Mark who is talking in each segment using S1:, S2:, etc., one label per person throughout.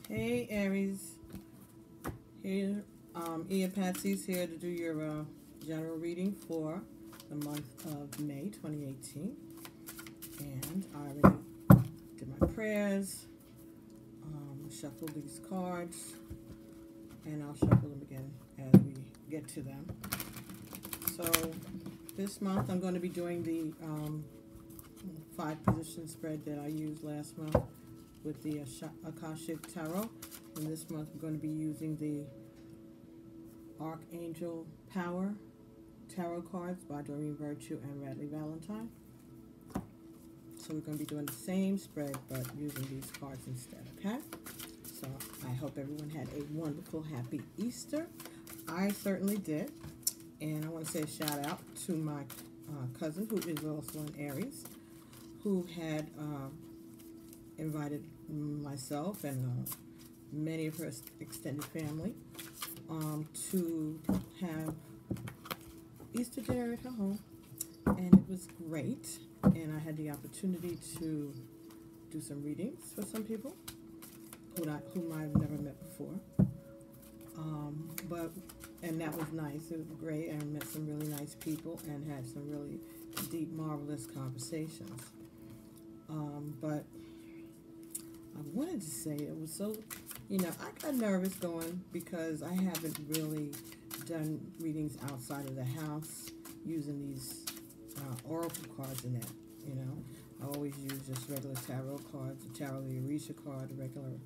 S1: Hey Aries, here, Patsy's here to do your general reading for the month of May 2018. And I already did my prayers, shuffled these cards, and I'll shuffle them again as we get to them. So this month I'm going to be doing the 5-position spread that I used last month with the Akashic Tarot. And this month we're going to be using the Archangel Power Tarot cards by Doreen Virtue and Radley Valentine. So we're going to be doing the same spread but using these cards instead, okay? So I hope everyone had a wonderful, happy Easter. I certainly did. And I want to say a shout out to my cousin, who is also an Aries, who had invited myself and many of her extended family to have Easter dinner at her home, and it was great. And I had the opportunity to do some readings for some people whom I've never met before. And that was nice. It was great. I met some really nice people and had some really deep, marvelous conversations. But I wanted to say it was so, I got nervous going because I haven't really done readings outside of the house using these oracle cards in it, I always use just regular tarot cards, the Tarot of the Orisha card, a regular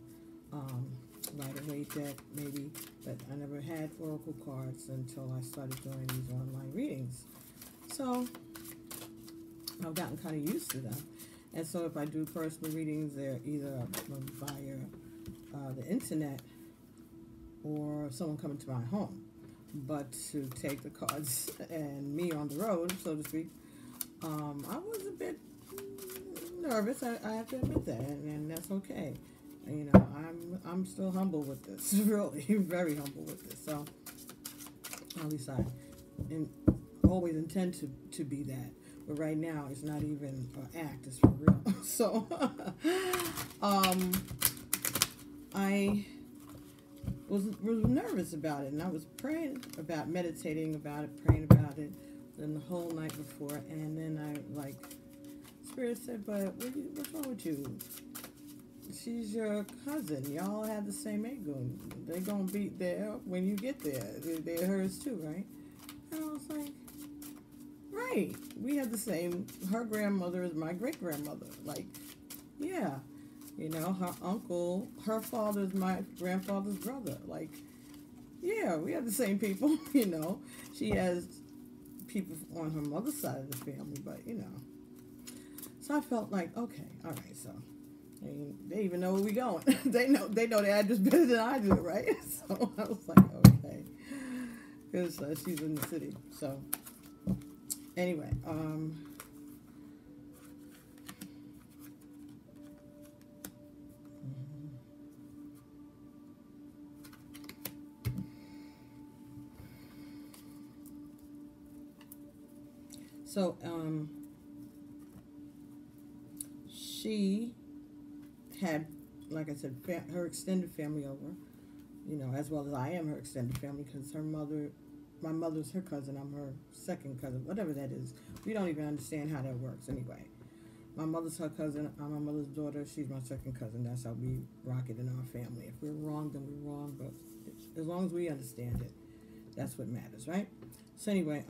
S1: Rider-Waite deck maybe, but I never had oracle cards until I started doing these online readings. So I've gotten kind of used to them. And so if I do personal readings, they're either via the internet or someone coming to my home. But to take the cards and me on the road, so to speak, I was a bit nervous. I have to admit that, and that's okay. I'm still humble with this, really, very humble with this. So at least I always intend to be that. But right now, it's not even an act; it's for real. So, I was nervous about it, and I was praying about, meditating about it, praying about it, then the whole night before, and then Spirit said, "But what's wrong with you? She's your cousin. Y'all have the same egg. They're gonna be there when you get there. They're hers too, right?" And I was like, right, we have the same, her grandmother is my great-grandmother, yeah, her uncle, her father is my grandfather's brother, yeah, we have the same people, she has people on her mother's side of the family, but, so I felt like, okay, all right, so, they even know where we going, they know the address better than I do, right, so I was like, okay, because she's in the city, so, anyway, she had, like I said, her extended family over, as well as I am her extended family, because my mother's her cousin, I'm her second cousin, whatever that is. We don't even understand how that works anyway. My mother's her cousin, I'm my mother's daughter, she's my second cousin. That's how we rock it in our family. If we're wrong, then we're wrong, but as long as we understand it, that's what matters, right? So anyway,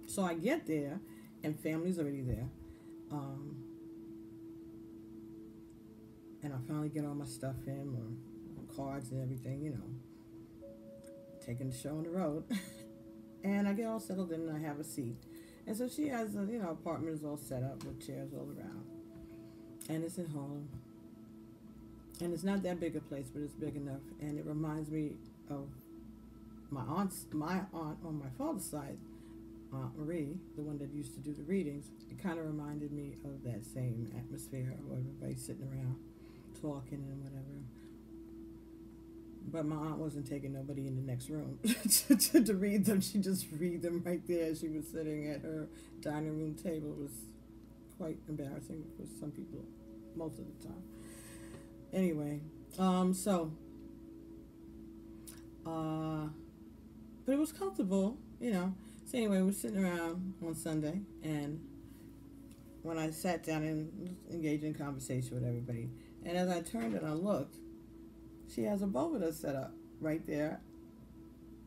S1: so I get there, and family's already there, and I finally get all my stuff in, or cards and everything, taking the show on the road, and I get all settled in, and I have a seat, and so she has a, apartment is all set up with chairs all around, and it's at home, and it's not that big a place, but it's big enough, and it reminds me of my aunt on my father's side, Aunt Marie, the one that used to do the readings. It kind of reminded me of that same atmosphere of everybody sitting around talking and whatever. But my aunt wasn't taking nobody in the next room to read them. She just read them right there. She was sitting at her dining room table. It was quite embarrassing for some people most of the time. Anyway, so, but it was comfortable, you know. So anyway, we're sitting around on Sunday, and when I sat down and engaged in conversation with everybody, and as I turned and I looked, she has a boba set up right there,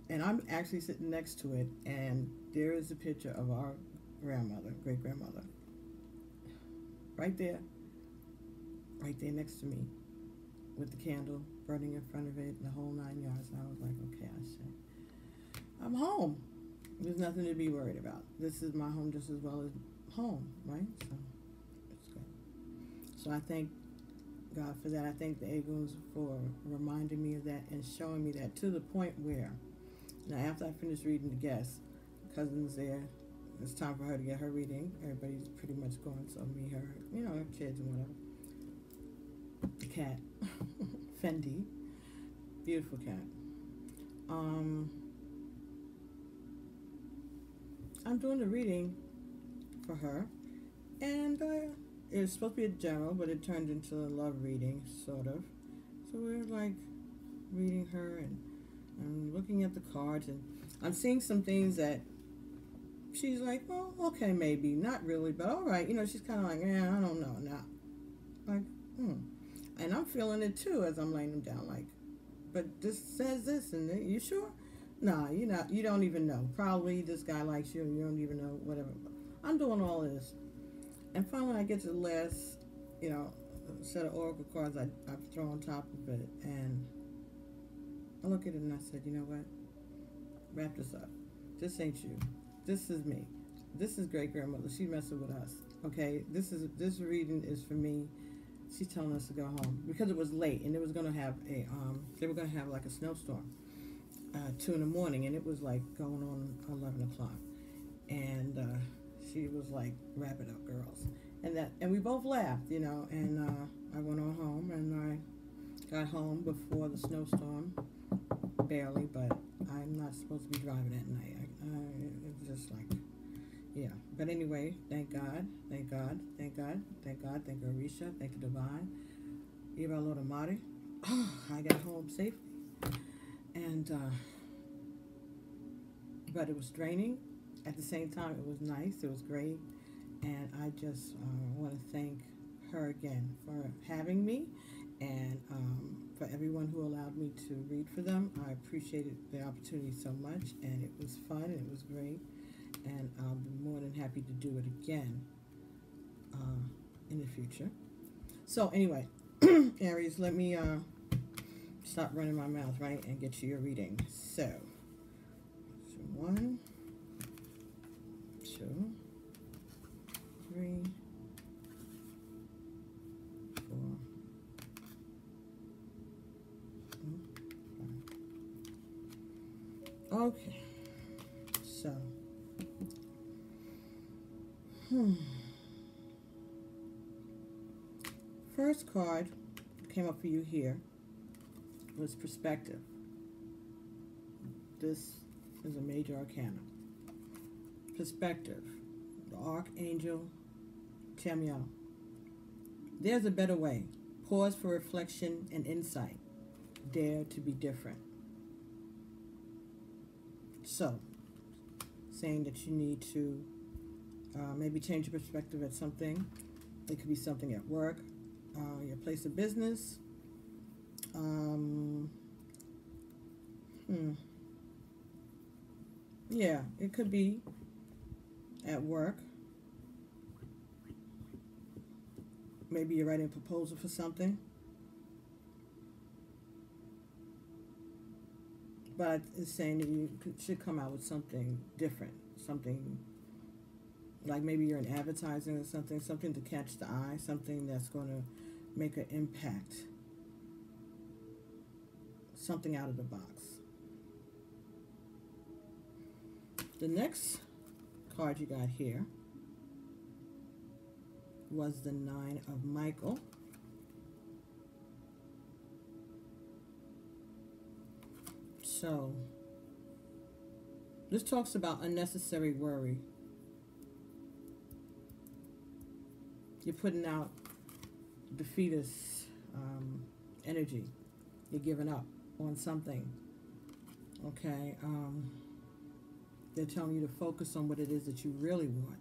S1: and I'm actually sitting next to it, and there is a picture of our grandmother, great grandmother, right there, right there next to me, with the candle burning in front of it, and the whole 9 yards. And I was like, okay, I said, I'm home. There's nothing to be worried about. This is my home just as well as home, right? So it's good. So I thank God for that. I thank the Eguns for reminding me of that and showing me that, to the point where, now after I finished reading the guests, cousin's there, it's time for her to get her reading. Everybody's pretty much going, so me, her, you know, her kids and whatever. The cat, Fendi, beautiful cat. I'm doing the reading for her, and it was supposed to be a general, but it turned into a love reading, sort of. So we're like reading her, and I'm looking at the cards, and I'm seeing some things that she's like, well, okay, maybe, not really, but all right. You know, she's kind of like, yeah, I don't know, now. Like, And I'm feeling it too as I'm laying them down, like, but this says this, and you sure? Nah, you don't even know. Probably this guy likes you, and you don't even know, whatever. I'm doing all this. And finally I get to the last, you know, set of oracle cards I've thrown on top of it, and I look at it and I said, you know what? Wrap this up. This ain't you. This is me. This is great grandmother. She's messing with us. Okay? This reading is for me. She's telling us to go home because it was late, and they were gonna have like a snowstorm, 2 in the morning, and it was like going on 11 o'clock, and she was like, "Wrap it up, girls," and we both laughed, you know, and I went on home, and I got home before the snowstorm, barely, but I'm not supposed to be driving at night. It was just like, yeah. But anyway, thank God, thank God, thank God, thank God, thank Orisha, thank the Divine, Eva Lord Mari. I got home safely, and but it was draining. At the same time, it was nice. It was great, and I just want to thank her again for having me, and for everyone who allowed me to read for them. I appreciated the opportunity so much, and it was fun, and it was great, and I'll be more than happy to do it again in the future. So anyway, Aries, let me stop running my mouth, right, and get you your reading. So 1, 2, 3, 4, 5. Okay, so first card came up for you here was perspective. This is a major arcana. Perspective, the Archangel Chamuel. There's a better way. Pause for reflection and insight. Dare to be different. So, saying that you need to maybe change your perspective at something. It could be something at work, your place of business. Yeah, it could be at work. Maybe you're writing a proposal for something. But it's saying that you should come out with something different. Something like maybe you're in advertising or something to catch the eye, something that's going to make an impact. Something out of the box. The next card you got here was the 9 of Michael. So, this talks about unnecessary worry. You're putting out defeatist energy. You're giving up on something. Okay. They're telling you to focus on what it is that you really want.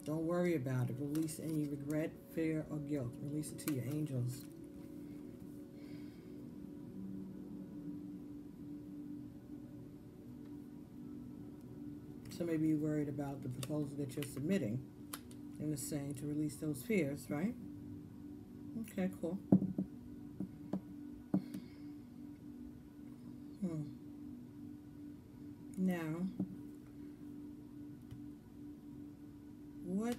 S1: Don't worry about it. Release any regret, fear, or guilt. Release it to your angels. So maybe you're worried about the proposal that you're submitting, and it's saying to release those fears, right? Okay, cool. Now, what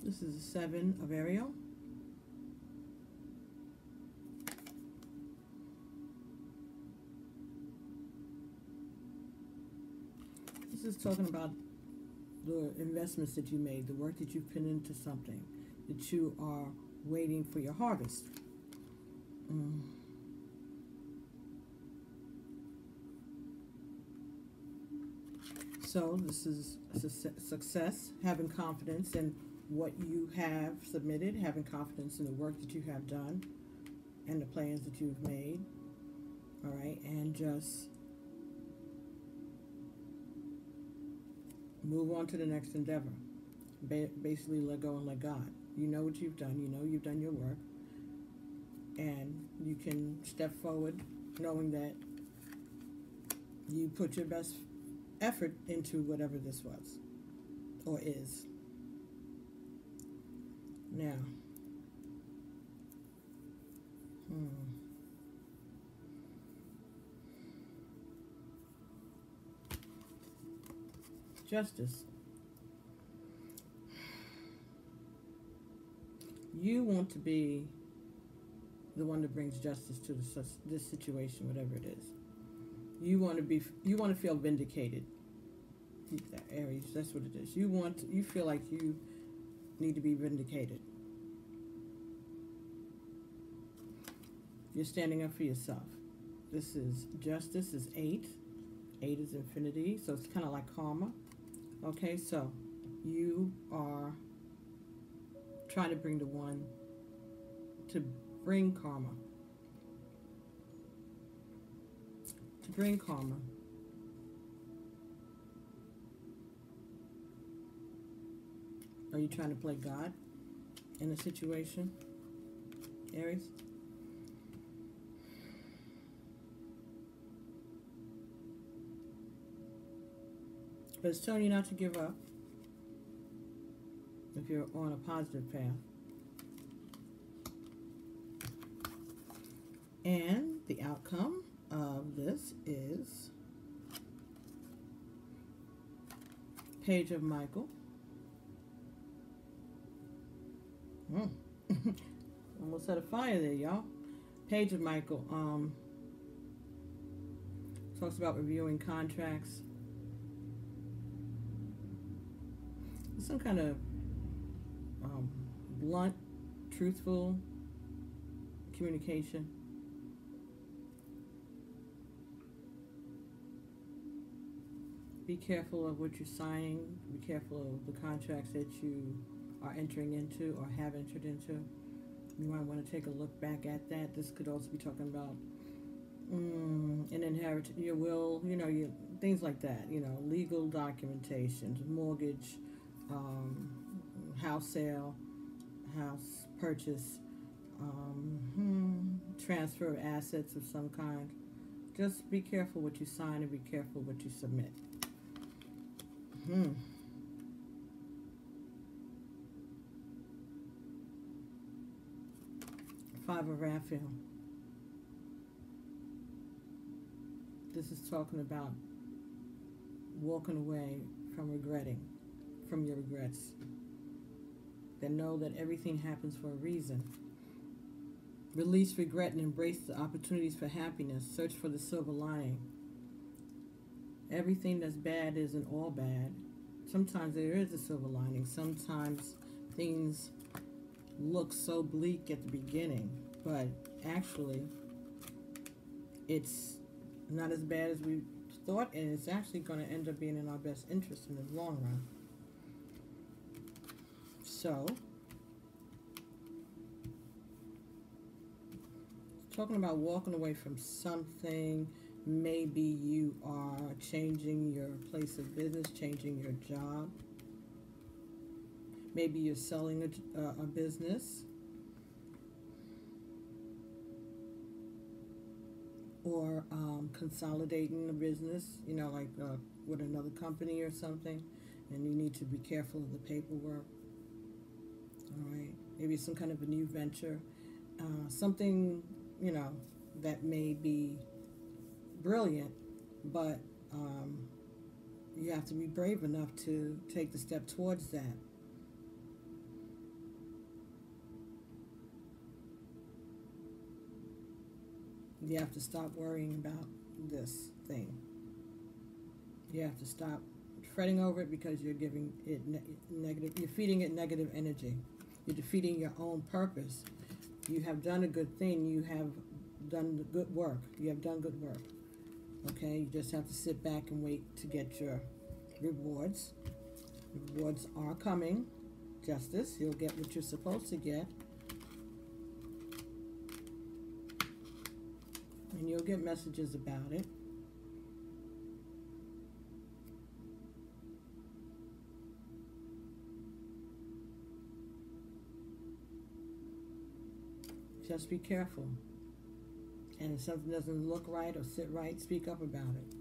S1: this is a 7 of Ariel. This is talking about the investments that you made, the work that you put into something, that you are waiting for your harvest. So this is success, having confidence in what you have submitted, having confidence in the work that you have done and the plans that you've made. All right, and just move on to the next endeavor. Basically, let go and let God. You know what you've done. You know you've done your work. And you can step forward knowing that you put your best effort into whatever this was or is. Now, justice. You want to be the one that brings justice to this situation, whatever it is. You want to feel vindicated. Aries, that's what it is. You feel like you need to be vindicated. You're standing up for yourself. This is justice is 8. 8 is infinity, so it's kind of like karma. Okay, so you are trying to bring the one to bring karma. To bring karma. Are you trying to play God in a situation, Aries? But it's telling you not to give up if you're on a positive path. And the outcome of this is Page of Michael. Almost had a fire there, y'all. Page of Michael talks about reviewing contracts. Some kind of blunt, truthful communication. Be careful of what you're signing. Be careful of the contracts that you are entering into or have entered into. You might want to take a look back at that. This could also be talking about an inheritance, your will, things like that. Legal documentations, mortgage, house sale, house purchase, transfer of assets of some kind. Just be careful what you sign and be careful what you submit. 5 of Raphael. This is talking about walking away from your regrets. Then know that everything happens for a reason. Release regret and embrace the opportunities for happiness. Search for the silver lining. Everything that's bad isn't all bad. Sometimes there is a silver lining. Sometimes things look so bleak at the beginning, but actually it's not as bad as we thought, and it's actually going to end up being in our best interest in the long run. So, talking about walking away from something. Maybe you are changing your place of business, changing your job. Maybe you're selling a business, or consolidating a business, you know, like with another company or something, and you need to be careful of the paperwork. All right, maybe some kind of a new venture, something, you know, that may be brilliant, but you have to be brave enough to take the step towards that. You have to stop worrying about this thing. You have to stop fretting over it because you're giving it negative. You're feeding it negative energy. You're defeating your own purpose. You have done a good thing. You have done the good work. You have done good work. Okay, you just have to sit back and wait to get your rewards. Rewards are coming. Justice. You'll get what you're supposed to get. And you'll get messages about it. Just be careful. And if something doesn't look right or sit right, speak up about it.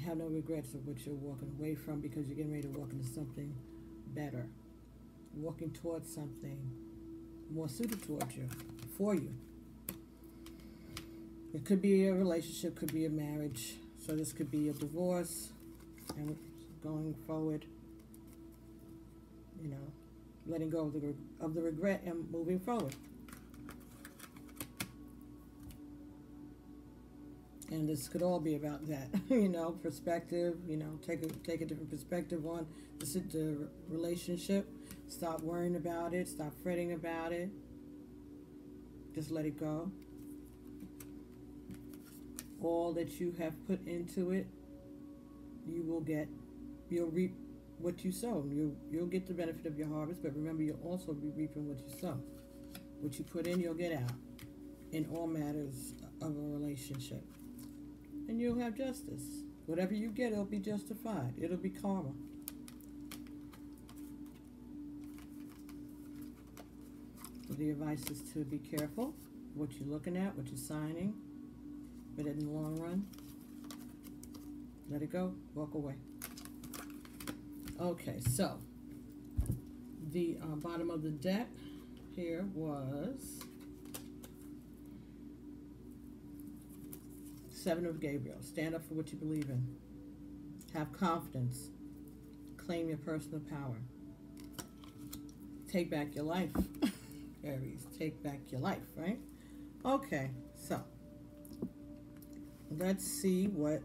S1: Have no regrets of what you're walking away from, because you're getting ready to walk into something better. Walking towards something more suited towards you, for you. It could be a relationship, could be a marriage. So this could be a divorce, and going forward, you know, letting go of the regret and moving forward. And this could all be about that, you know, perspective, you know, take a different perspective on the relationship. Stop worrying about it. Stop fretting about it. Just let it go. All that you have put into it, you'll reap what you sow. You'll get the benefit of your harvest, but remember, you'll also be reaping what you sow. What you put in, you'll get out in all matters of a relationship. And you'll have justice. Whatever you get, it'll be justified. It'll be karma. So the advice is to be careful what you're looking at, what you're signing. But in the long run, let it go. Walk away. Okay, so the bottom of the deck here was Seven of Gabriel. Stand up for what you believe in. Have confidence. Claim your personal power. Take back your life. Aries, take back your life, right? Okay, so let's see what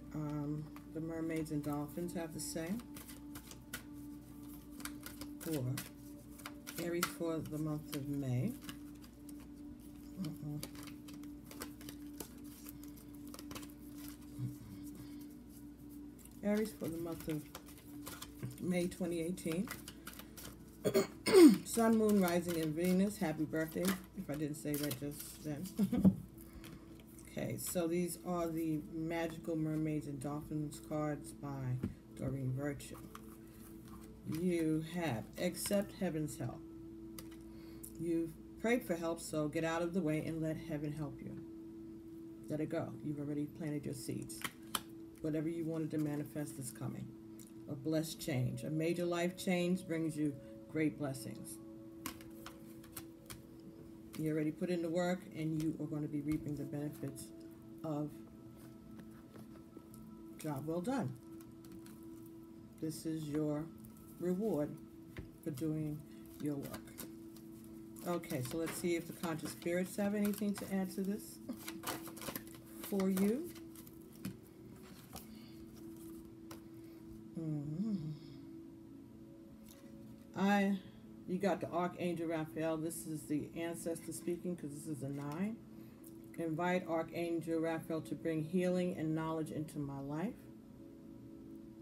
S1: the mermaids and dolphins have to say for Aries for the month of May. Aries for the month of May 2018. Sun, Moon, Rising, and Venus. Happy birthday, if I didn't say that just then. Okay, so these are the Magical Mermaids and Dolphins cards by Doreen Virtue. You have accept heaven's help. You've prayed for help, so get out of the way and let heaven help you. Let it go. You've already planted your seeds. Whatever you wanted to manifest is coming. A blessed change. A major life change brings you great blessings. You already put in the work, and you are going to be reaping the benefits of job well done. This is your reward for doing your work. Okay, so let's see if the conscious spirits have anything to add to this for you. You got the Archangel Raphael. This is the ancestor speaking because this is a 9. Invite Archangel Raphael to bring healing and knowledge into my life.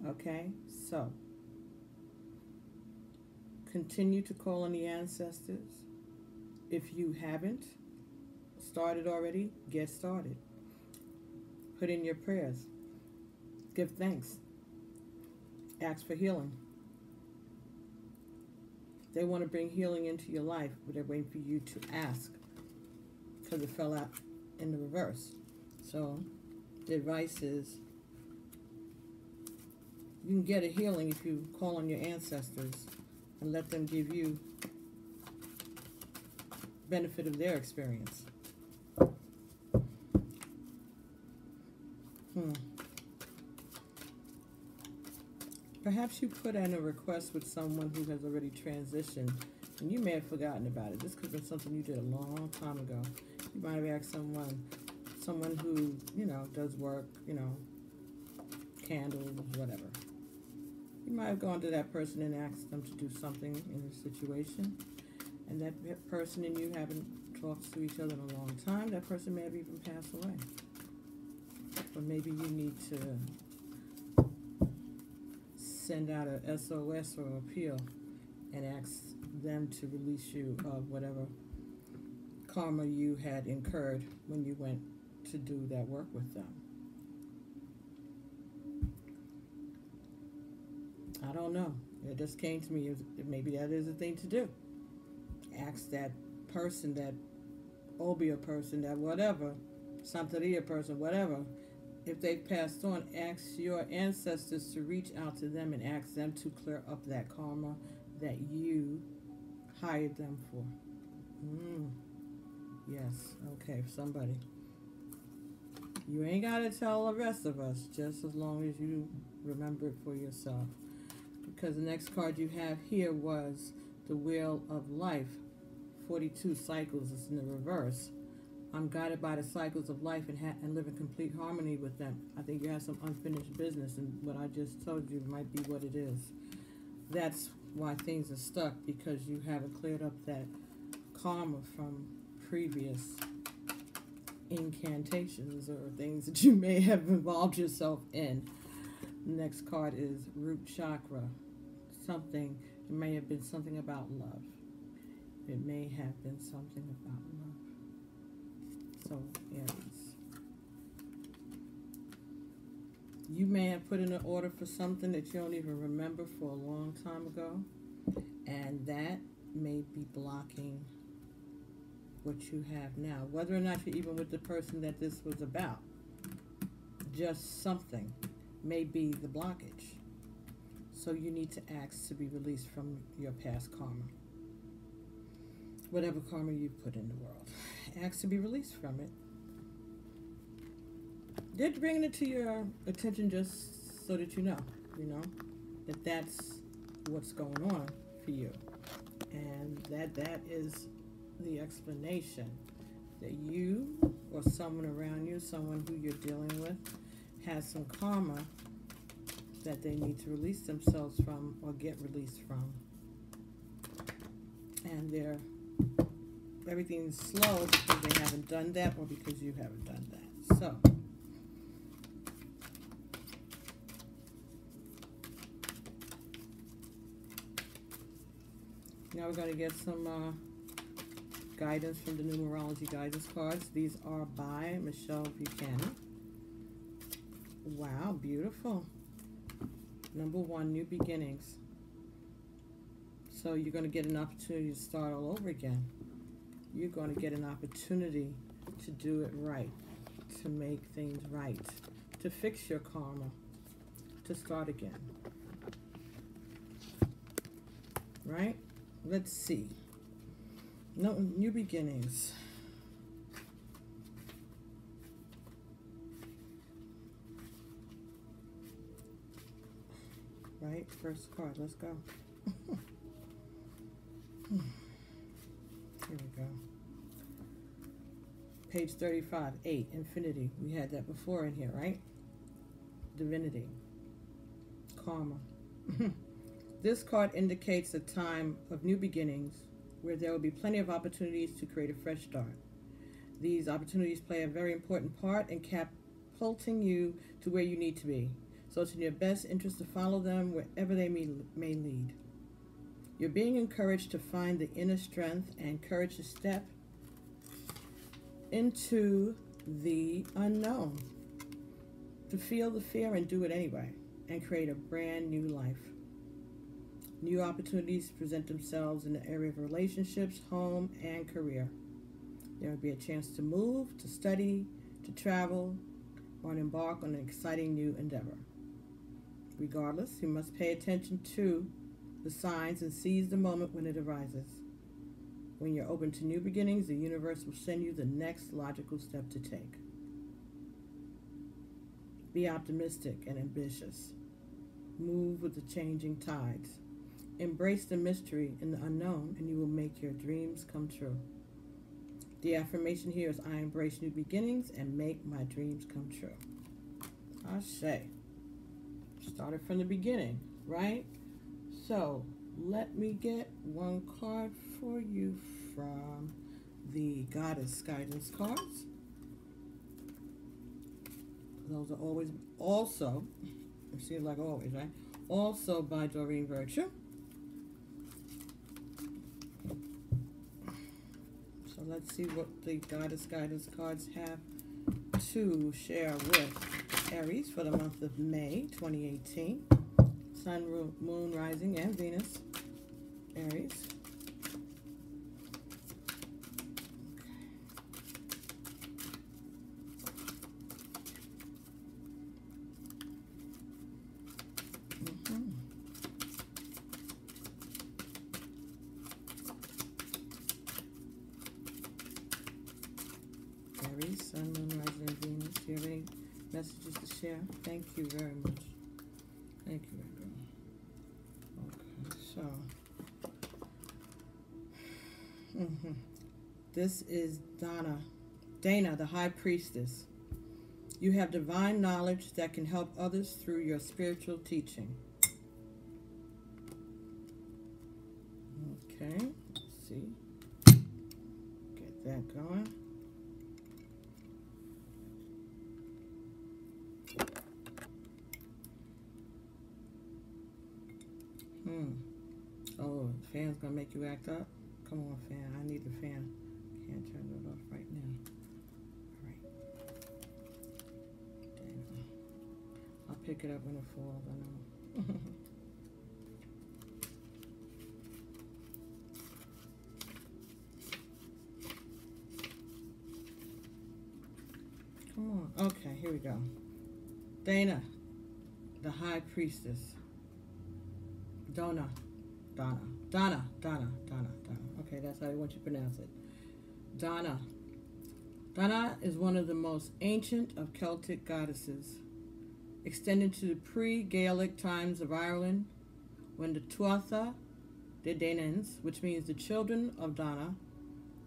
S1: Okay, so continue to call on the ancestors. If you haven't started already, get started. Put in your prayers. Give thanks. Ask for healing. They want to bring healing into your life, but they're waiting for you to ask because it fell out in the reverse. So the advice is you can get a healing if you call on your ancestors and let them give you benefit of their experience. Perhaps you put in a request with someone who has already transitioned, and you may have forgotten about it. This could have been something you did a long time ago. You might have asked someone who, does work, candles, whatever. You might have gone to that person and asked them to do something in a situation, and that person and you haven't talked to each other in a long time. That person may have even passed away. Or maybe you need to send out a SOS or appeal and ask them to release you of whatever karma you had incurred when you went to do that work with them. I don't know. It just came to me. Maybe that is a thing to do. Ask that person, that Obia person, that whatever, Santeria person, whatever, if they've passed on, ask your ancestors to reach out to them and ask them to clear up that karma that you hired them for. Yes, okay, somebody. You ain't got to tell the rest of us, just as long as you remember it for yourself. Because the next card you have here was the Wheel of Life. 42 cycles is in the reverse. I'm guided by the cycles of life and live in complete harmony with them. I think you have some unfinished business, and what I just told you might be what it is. That's why things are stuck, because you haven't cleared up that karma from previous incantations or things that you may have involved yourself in. Next card is Root Chakra. It may have been something about love. It may have been something about love. So, Aries. You may have put in an order for something that you don't even remember for a long time ago, and that may be blocking what you have now. Whether or not you're even with the person that this was about, just something may be the blockage. So you need to ask to be released from your past karma. Whatever karma you've put in the world. Ask to be released from it. They're bringing it to your attention just so that you know, that that's what's going on for you. And that is the explanation, that you or someone around you, someone who you're dealing with, has some karma that they need to release themselves from or get released from. And everything's slow because they haven't done that or because you haven't done that. So, now we're going to get some guidance from the Numerology guidance cards. These are by Michelle Buchanan. Wow, beautiful. Number 1, new beginnings. So you're going to get an opportunity to start all over again. You're going to get an opportunity to do it right, to make things right, to fix your karma, to start again. Right? Let's see. No, new beginnings. Right? First card. Let's go. Here we go. Page 35, 8, Infinity. We had that before in here, right? Divinity. Karma. This card indicates a time of new beginnings where there will be plenty of opportunities to create a fresh start. These opportunities play a very important part in catapulting you to where you need to be. So it's in your best interest to follow them wherever they may lead. You're being encouraged to find the inner strength and courage to step into the unknown, to feel the fear and do it anyway, and create a brand new life. New opportunities present themselves in the area of relationships, home, and career. There will be a chance to move, to study, to travel, or to embark on an exciting new endeavor. Regardless, you must pay attention to the signs and seize the moment when it arises. When you're open to new beginnings, the universe will send you the next logical step to take. Be optimistic and ambitious. Move with the changing tides. Embrace the mystery in the unknown, and you will make your dreams come true. The affirmation here is, I embrace new beginnings and make my dreams come true. Ashe. Started from the beginning, right? So, let me get one card for you from the Goddess Guidance cards. Those are always, also, it seems like always, right? Also by Doreen Virtue. So let's see what the Goddess Guidance cards have to share with Aries for the month of May 2018. Sun, Moon, Rising, and Venus. Aries. Aries, Sun, Moon, Rising, and Venus. Do you have any messages to share? Thank you very much. Thank you, Edgar. Okay, so. This is Dana, the High Priestess. You have divine knowledge that can help others through your spiritual teaching. Okay, let's see. Get that going. Oh, the fan's gonna make you act up? Come on, fan. I need the fan. Can't turn it off right now. Alright. I'll pick it up when it falls, I know. Come on. Okay, here we go. Dana, the High Priestess. Donna. Okay, that's how I want you to pronounce it. Donna. Donna is one of the most ancient of Celtic goddesses, extending to the pre-Gaelic times of Ireland, when the Tuatha De Danans, which means the children of Donna,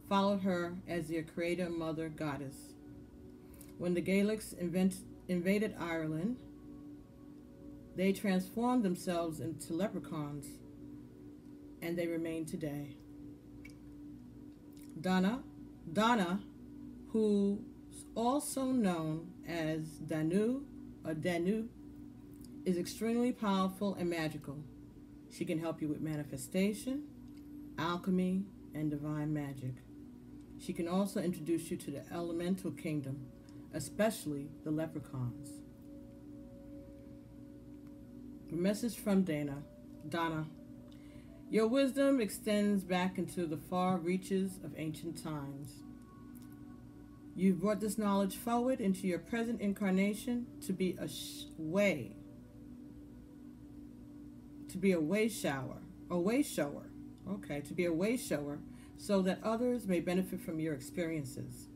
S1: followed her as their creator mother goddess. When the Gaelics invaded Ireland, they transformed themselves into leprechauns, and they remain today. Donna, who's also known as Danu or Danu, is extremely powerful and magical. She can help you with manifestation, alchemy, and divine magic. She can also introduce you to the elemental kingdom, especially the leprechauns. A message from Donna. Your wisdom extends back into the far reaches of ancient times. You've brought this knowledge forward into your present incarnation to be a way shower, so that others may benefit from your experiences.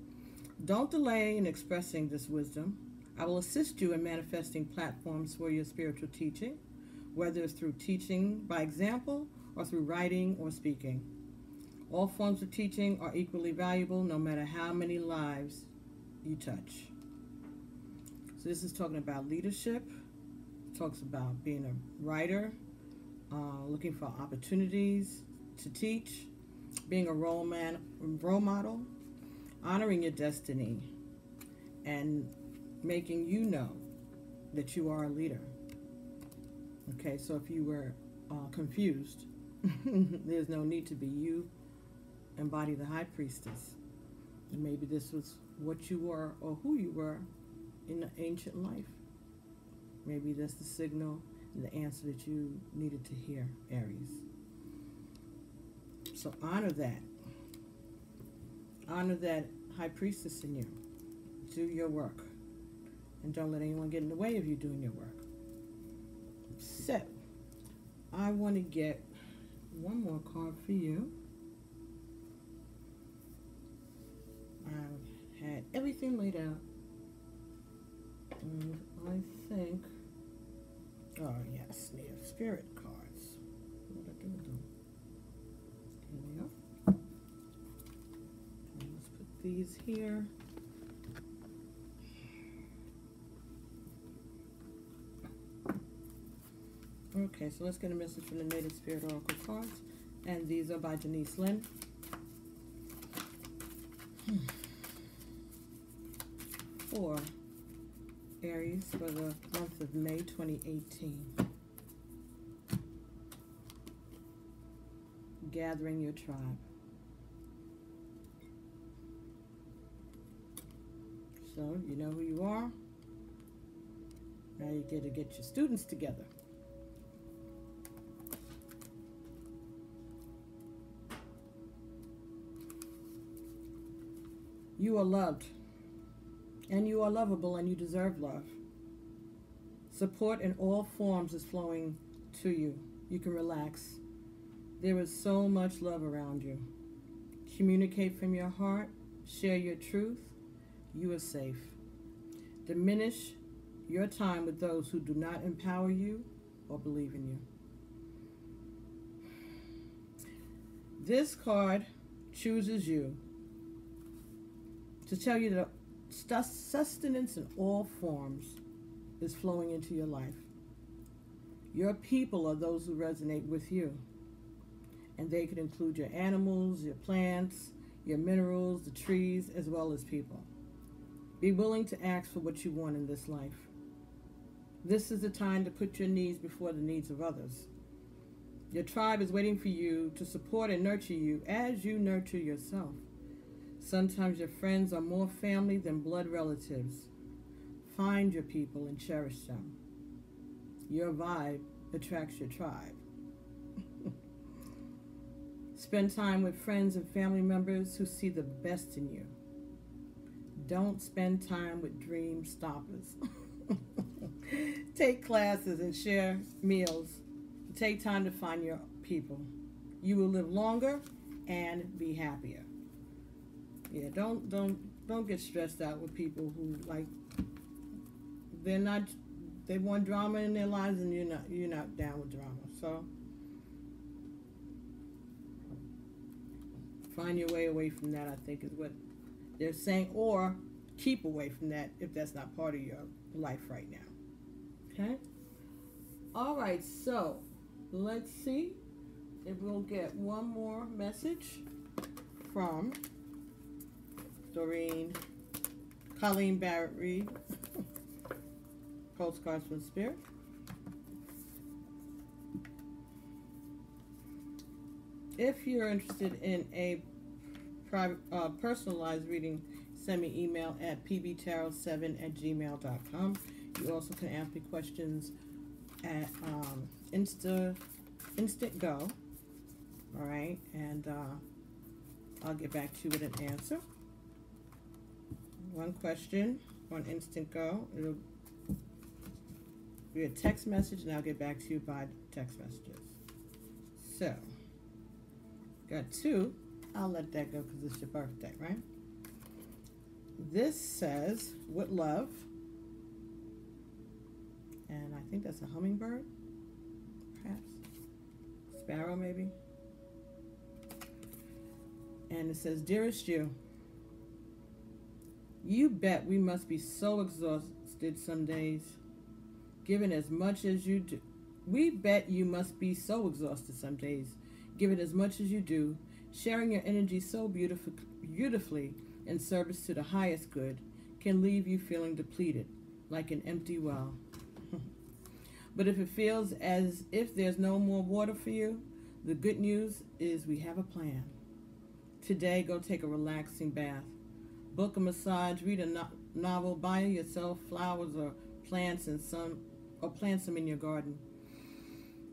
S1: Don't delay in expressing this wisdom. I will assist you in manifesting platforms for your spiritual teaching, whether it's through teaching by example or through writing or speaking. All forms of teaching are equally valuable, no matter how many lives you touch. So this is talking about leadership. It talks about being a writer, looking for opportunities to teach, being a role model, honoring your destiny, and making you know that you are a leader. Okay, so if you were confused, there's no need to be. You embody the high priestess. And maybe this was what you were or who you were in the ancient life. Maybe that's the signal and the answer that you needed to hear, Aries. So honor that. Honor that high priestess in you. Do your work. And don't let anyone get in the way of you doing your work. So, I want to get one more card for you. I had everything laid out. And I think, oh yes, they have spirit cards. What do I do with them? Here they are. And let's put these here. Okay, so let's get a message from the Native Spirit Oracle cards. And these are by Denise Lynn. For Aries for the month of May 2018. Gathering your tribe. So, you know who you are. Now you get to get your students together. You are loved, and you are lovable, and you deserve love. Support in all forms is flowing to you. You can relax. There is so much love around you. Communicate from your heart. Share your truth. You are safe. Diminish your time with those who do not empower you or believe in you. This card chooses you to tell you that sustenance in all forms is flowing into your life. Your people are those who resonate with you. And they could include your animals, your plants, your minerals, the trees, as well as people. Be willing to ask for what you want in this life. This is the time to put your needs before the needs of others. Your tribe is waiting for you to support and nurture you as you nurture yourself. Sometimes your friends are more family than blood relatives. Find your people and cherish them. Your vibe attracts your tribe. Spend time with friends and family members who see the best in you. Don't spend time with dream stoppers. Take classes and share meals. Take time to find your people. You will live longer and be happier. Yeah, don't get stressed out with people who they want drama in their lives, and you're not down with drama. So find your way away from that, I think, is what they're saying, or keep away from that if that's not part of your life right now. Okay? All right, so let's see if we'll get one more message from Colleen Barrett Reed, Postcards from Spirit. If you're interested in a private, personalized reading, send me email at pbtarot7@gmail.com. You also can ask me questions at Instant Go. All right, and I'll get back to you with an answer. One question on Instant Go. It'll be a text message, and I'll get back to you by text messages. So, got two. I'll let that go because it's your birthday, right? This says, with love. And I think that's a hummingbird, perhaps. Sparrow, maybe. And it says, dearest you, you bet we must be so exhausted some days, given as much as you do. We bet you must be so exhausted some days. Give it as much as you do, sharing your energy so beautifully in service to the highest good can leave you feeling depleted, like an empty well. But if it feels as if there's no more water for you, the good news is we have a plan. Today, go take a relaxing bath, book a massage, read a novel, buy yourself flowers or plants and some, or plant some in your garden.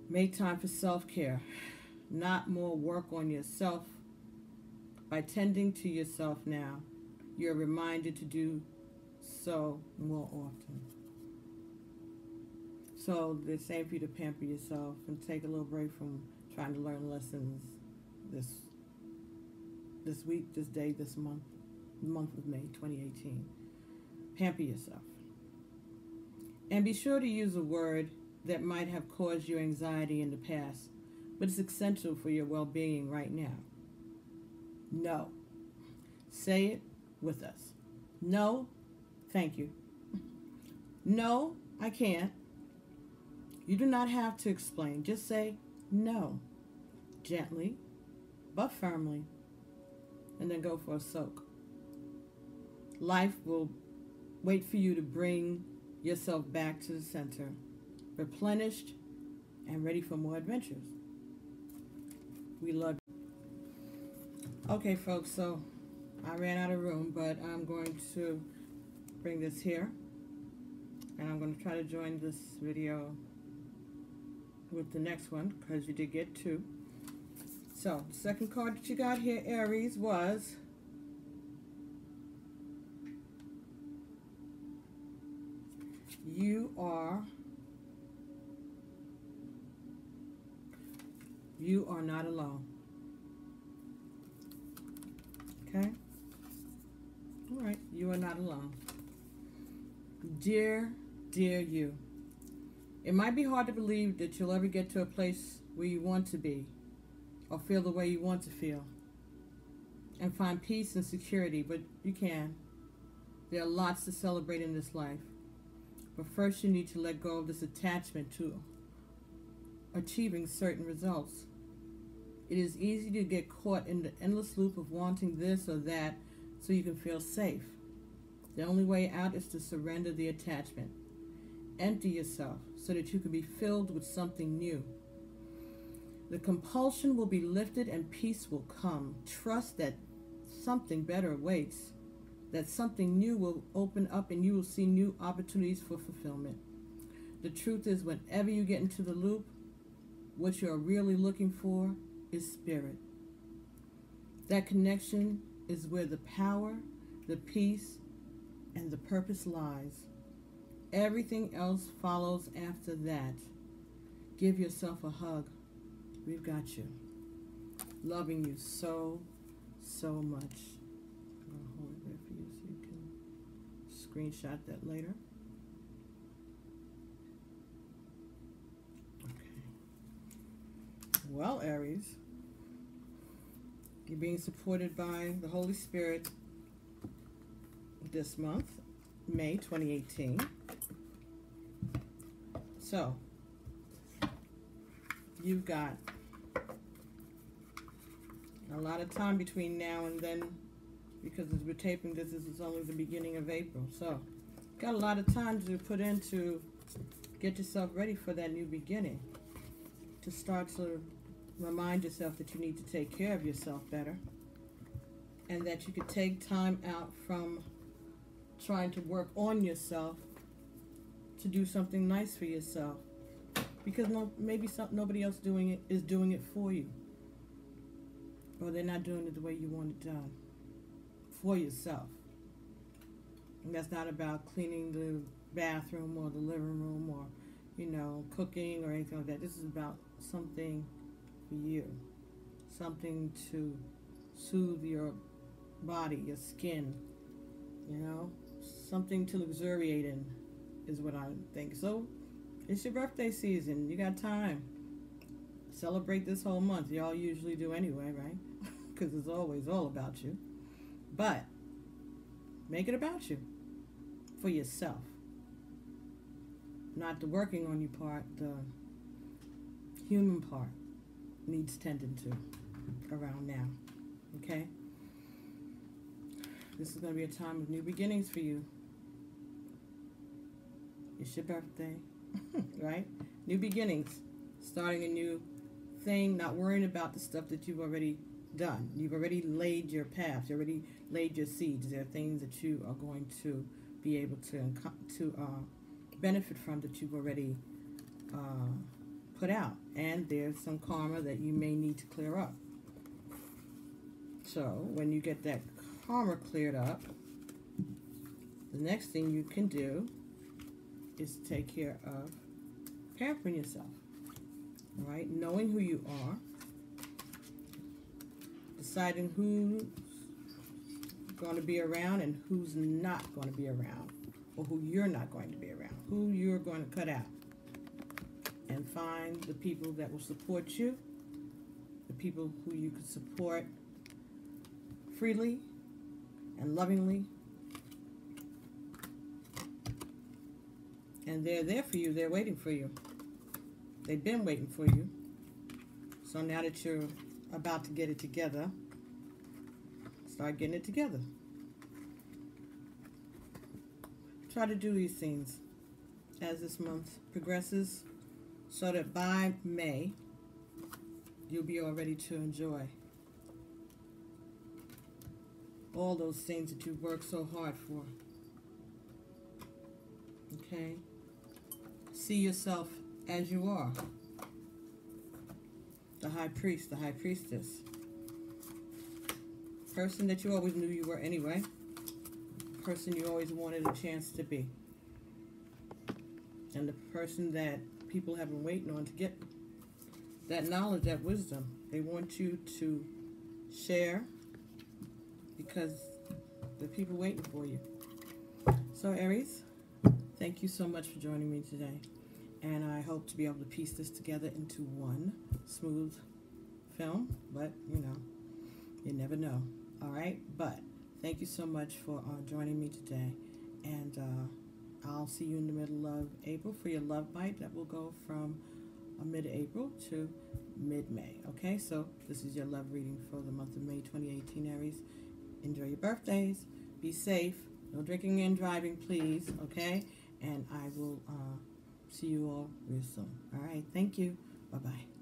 S1: Make time for self-care, not more work on yourself. By tending to yourself now, you're reminded to do so more often. So they're saying for you to pamper yourself and take a little break from trying to learn lessons this week, this day, this month, the month of May 2018. Pamper yourself. And be sure to use a word that might have caused you anxiety in the past, but it's essential for your well-being right now. No. Say it with us. No, thank you. No, I can't. You do not have to explain. Just say no, gently but firmly, and then go for a soak. Life will wait for you to bring yourself back to the center, replenished and ready for more adventures. We love you. Okay, folks, so I ran out of room, but I'm going to bring this here, and I'm going to try to join this video with the next one, because you did get two. So, the second card that you got here, Aries, was you are not alone. Okay? All right, you are not alone. Dear you. It might be hard to believe that you'll ever get to a place where you want to be, or feel the way you want to feel, and find peace and security, but you can. There are lots to celebrate in this life. But first you need to let go of this attachment to achieving certain results. It is easy to get caught in the endless loop of wanting this or that so you can feel safe. The only way out is to surrender the attachment. Empty yourself so that you can be filled with something new. The compulsion will be lifted and peace will come. Trust that something better awaits, that something new will open up and you will see new opportunities for fulfillment. The truth is, whenever you get into the loop, what you're really looking for is spirit. That connection is where the power, the peace, and the purpose lies. Everything else follows after that. Give yourself a hug. We've got you. Loving you so much. I'm going to hold it there for you so you can screenshot that later. Okay. Well, Aries, you're being supported by the Holy Spirit this month, May 2018. So, you've got a lot of time between now and then, because as we're taping this is only the beginning of April. So, got a lot of time to put in to get yourself ready for that new beginning. To start to remind yourself that you need to take care of yourself better. And that you could take time out from trying to work on yourself to do something nice for yourself, because maybe nobody else is doing it for you, or they're not doing it the way you want it done for yourself. And that's not about cleaning the bathroom or the living room or cooking or anything like that. This is about something for you, something to soothe your body, your skin, something to luxuriate in is what I think. So it's your birthday season. You got time. Celebrate this whole month. Y'all usually do anyway, right? Because it's always all about you. But make it about you, for yourself. Not the working on you part, the human part needs tending to around now. Okay? This is going to be a time of new beginnings for you. It's your birthday, right? New beginnings. Starting a new thing, not worrying about the stuff that you've already done. You've already laid your path. You already laid your seeds. There are things that you are going to be able to benefit from that you've already put out. And there's some karma that you may need to clear up. So when you get that karma cleared up, the next thing you can do is take care of pampering yourself. All right? Knowing who you are, deciding who's going to be around and who's not going to be around, or who you're not going to be around, who you're going to cut out, and find the people that will support you, the people who you can support freely and lovingly, and they're there for you. They're waiting for you. They've been waiting for you. So now that you're about to get it together, start getting it together. Try to do these things as this month progresses, so that by May, you'll be all ready to enjoy all those things that you've worked so hard for. Okay? See yourself as you are. The high priest, the high priestess. Person that you always knew you were anyway. Person you always wanted a chance to be. And the person that people have been waiting on to get that knowledge, that wisdom. They want you to share because the people waiting for you. So Aries, thank you so much for joining me today. And I hope to be able to piece this together into one smooth film. But, you know, you never know. All right? But thank you so much for joining me today. And I'll see you in the middle of April for your love bite that will go from mid-April to mid-May. Okay? So this is your love reading for the month of May 2018, Aries. Enjoy your birthdays. Be safe. No drinking and driving, please. Okay? And I will see you all real soon. All right. Thank you. Bye-bye.